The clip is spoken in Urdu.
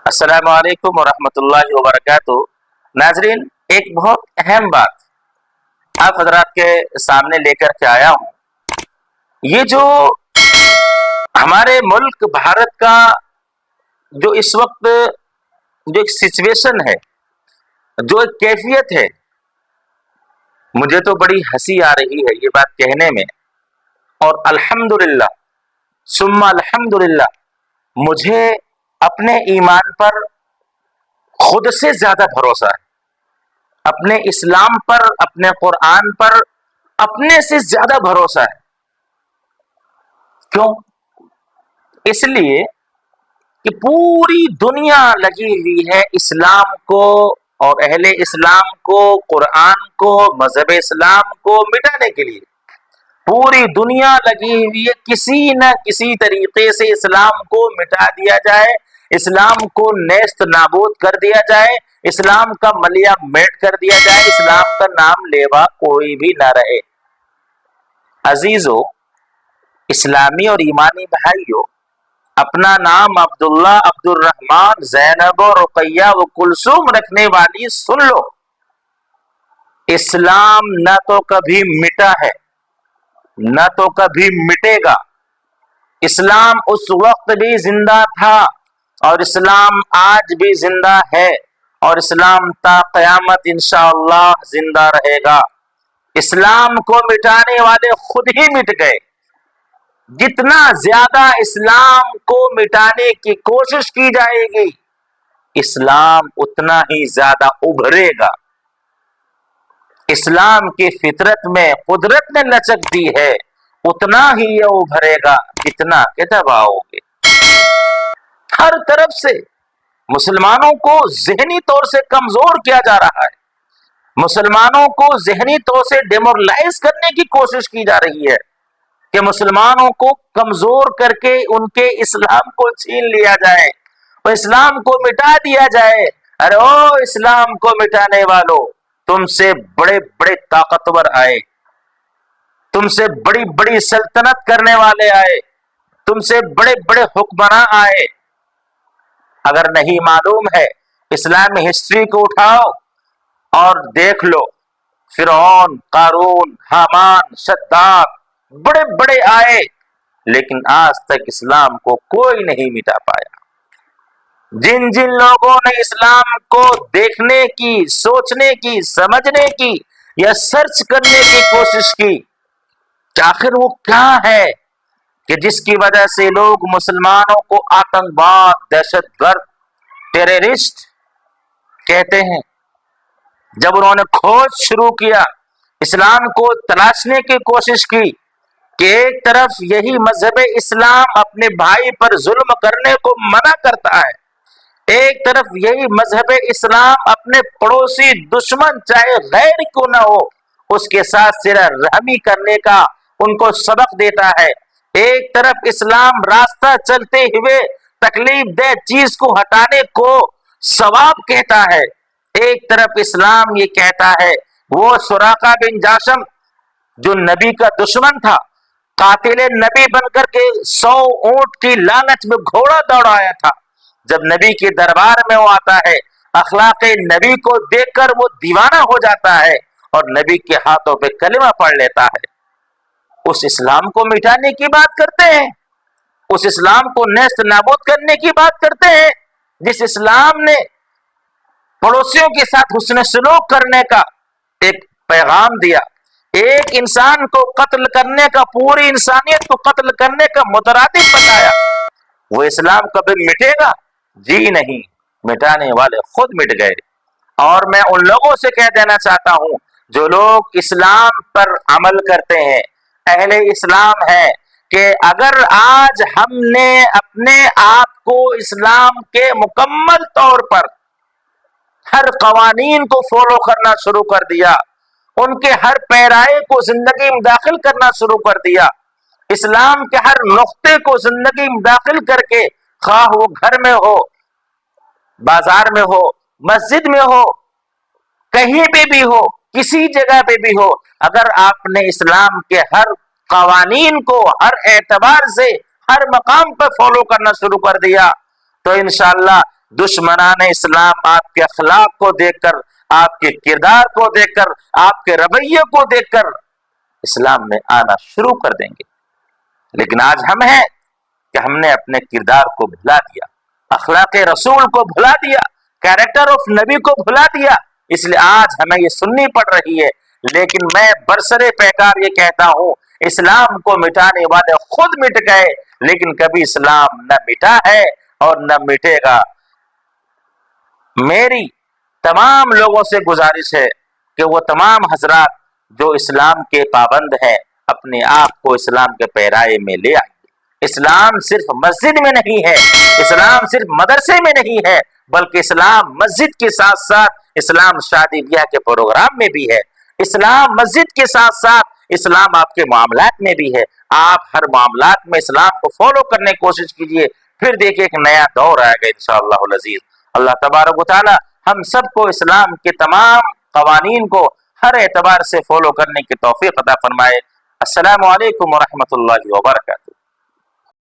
السلام علیکم ورحمۃ اللہ وبرکاتہ۔ ناظرین، ایک بہت اہم بات آپ حضرات کے سامنے لے کر کے آیا ہوں۔ یہ جو ہمارے ملک بھارت کا جو اس وقت جو ایک سچویشن ہے، جو ایک کیفیت ہے، مجھے تو بڑی ہنسی آ رہی ہے یہ بات کہنے میں، اور الحمدللہ ثم الحمدللہ مجھے اپنے ایمان پر خود سے زیادہ بھروسہ ہے، اپنے اسلام پر، اپنے قرآن پر اپنے سے زیادہ بھروسہ ہے۔ کیوں؟ اس لیے کہ پوری دنیا لگی ہوئی ہے اسلام کو اور اہل اسلام کو، قرآن کو، مذہب اسلام کو مٹانے کے لیے۔ پوری دنیا لگی ہوئی ہے کسی نہ کسی طریقے سے اسلام کو مٹا دیا جائے، اسلام کو نیست نابود کر دیا جائے، اسلام کا ملیا میٹ کر دیا جائے، اسلام کا نام لیوا کوئی بھی نہ رہے۔ عزیزو، اسلامی اور ایمانی بھائیو، اپنا نام عبداللہ، عبد الرحمن، زینب و رقیہ و کلثوم رکھنے والی سن لو، اسلام نہ تو کبھی مٹا ہے، نہ تو کبھی مٹے گا۔ اسلام اس وقت بھی زندہ تھا اور اسلام آج بھی زندہ ہے، اور اسلام تا قیامت انشاءاللہ زندہ رہے گا۔ اسلام کو مٹانے والے خود ہی مٹ گئے۔ جتنا زیادہ اسلام کو مٹانے کی کوشش کی جائے گی، اسلام اتنا ہی زیادہ ابھرے گا۔ اسلام کی فطرت میں قدرت نے لچک دی ہے، اتنا ہی یہ ابھرے گا جتنا کہ دباؤ گے۔ ہر طرف سے مسلمانوں کو ذہنی طور سے کمزور کیا جا رہا ہے، مسلمانوں کو ذہنی طور سے ڈیمورلائز کرنے کی کوشش کی جا رہی ہے کہ مسلمانوں کو کمزور کر کے ان کے اسلام کو چھین لیا جائے اور اسلام کو مٹا دیا جائے۔ ارے او اسلام کو مٹانے والوں، تم سے بڑے بڑے طاقتور آئے، تم سے بڑی بڑی سلطنت کرنے والے آئے، تم سے بڑے بڑے حکمراں آئے۔ اگر نہیں معلوم ہے، اسلامی ہسٹری کو اٹھاؤ اور دیکھ لو، فرعون، قارون، حامان، شداد، بڑے بڑے آئے، لیکن آج تک اسلام کو کوئی نہیں مٹا پایا۔ جن جن لوگوں نے اسلام کو دیکھنے کی، سوچنے کی، سمجھنے کی یا سرچ کرنے کی کوشش کی کہ آخر وہ کیا ہے کہ جس کی وجہ سے لوگ مسلمانوں کو آتنکواد، دہشت گرد، ٹیررسٹ کہتے ہیں، جب انہوں نے کھوج شروع کیا، اسلام کو تلاشنے کی کوشش کی کہ ایک طرف یہی مذہب اسلام اپنے بھائی پر ظلم کرنے کو منع کرتا ہے، ایک طرف یہی مذہب اسلام اپنے پڑوسی دشمن چاہے غیر کیوں نہ ہو اس کے ساتھ صلہ رحمی کرنے کا ان کو سبق دیتا ہے، ایک طرف اسلام راستہ چلتے ہوئے تکلیف دہ چیز کو ہٹانے کو ثواب کہتا ہے، ایک طرف اسلام یہ کہتا ہے وہ سراقہ بن جاشم جو نبی کا دشمن تھا، قاتل نبی بن کر کے 100 اونٹ کی لالچ میں گھوڑا دوڑایا تھا، جب نبی کے دربار میں وہ آتا ہے، اخلاق نبی کو دیکھ کر وہ دیوانہ ہو جاتا ہے اور نبی کے ہاتھوں پہ کلمہ پڑھ لیتا ہے۔ اس اسلام کو مٹانے کی بات کرتے ہیں، اس اسلام کو نیست نابود کرنے کی بات کرتے ہیں، جس اسلام نے پڑوسیوں کے ساتھ حسن سلوک کرنے کا ایک پیغام دیا، ایک انسان کو قتل کرنے کا، پوری انسانیت کو قتل کرنے کا مترادف بتایا۔ وہ اسلام کبھی مٹے گا؟ جی نہیں، مٹانے والے خود مٹ گئے۔ اور میں ان لوگوں سے کہہ دینا چاہتا ہوں جو لوگ اسلام پر عمل کرتے ہیں، اہل اسلام ہے، کہ اگر آج ہم نے اپنے آپ کو اسلام کے مکمل طور پر ہر قوانین کو فالو کرنا شروع کر دیا، ان کے ہر پیرائے کو زندگی میں داخل کرنا شروع کر دیا، اسلام کے ہر نقطے کو زندگی میں داخل کر کے، خواہ وہ گھر میں ہو، بازار میں ہو، مسجد میں ہو، کہیں پہ بھی ہو، کسی جگہ پہ بھی ہو، اگر آپ نے اسلام کے ہر قوانین کو ہر اعتبار سے ہر مقام پر فالو کرنا شروع کر دیا تو انشاءاللہ دشمنان اسلام آپ کے اخلاق کو دیکھ کر، آپ کے کردار کو دیکھ کر، آپ کے رویے کو دیکھ کر اسلام میں آنا شروع کر دیں گے۔ لیکن آج ہم ہیں کہ ہم نے اپنے کردار کو بھلا دیا، اخلاق رسول کو بھلا دیا، کیریکٹر آف نبی کو بھلا دیا، اس لیے آج ہمیں یہ سننی پڑ رہی ہے۔ لیکن میں برسرے پیکار یہ کہتا ہوں، اسلام کو مٹانے والے خود مٹ گئے، لیکن کبھی اسلام نہ مٹا ہے اور نہ مٹے گا۔ میری تمام لوگوں سے گزارش ہے کہ وہ تمام حضرات جو اسلام کے پابند ہیں اپنے آپ کو اسلام کے پیرائے میں لے آئیے۔ اسلام صرف مسجد میں نہیں ہے، اسلام صرف مدرسے میں نہیں ہے، بلکہ اسلام مسجد کے ساتھ ساتھ اسلام شادی بیاہ کے پروگرام میں بھی ہے، اسلام مسجد کے ساتھ ساتھ اسلام آپ کے معاملات میں بھی ہے۔ آپ ہر معاملات میں اسلام کو فالو کرنے کی کوشش کیجئے، پھر دیکھیے ایک نیا دور آئے گا انشاءاللہ العزیز۔ اللہ تبارک و تعالی ہم سب کو اسلام کے تمام قوانین کو ہر اعتبار سے فالو کرنے کی توفیق عطا فرمائے۔ السلام علیکم ورحمۃ اللہ وبرکاتہ۔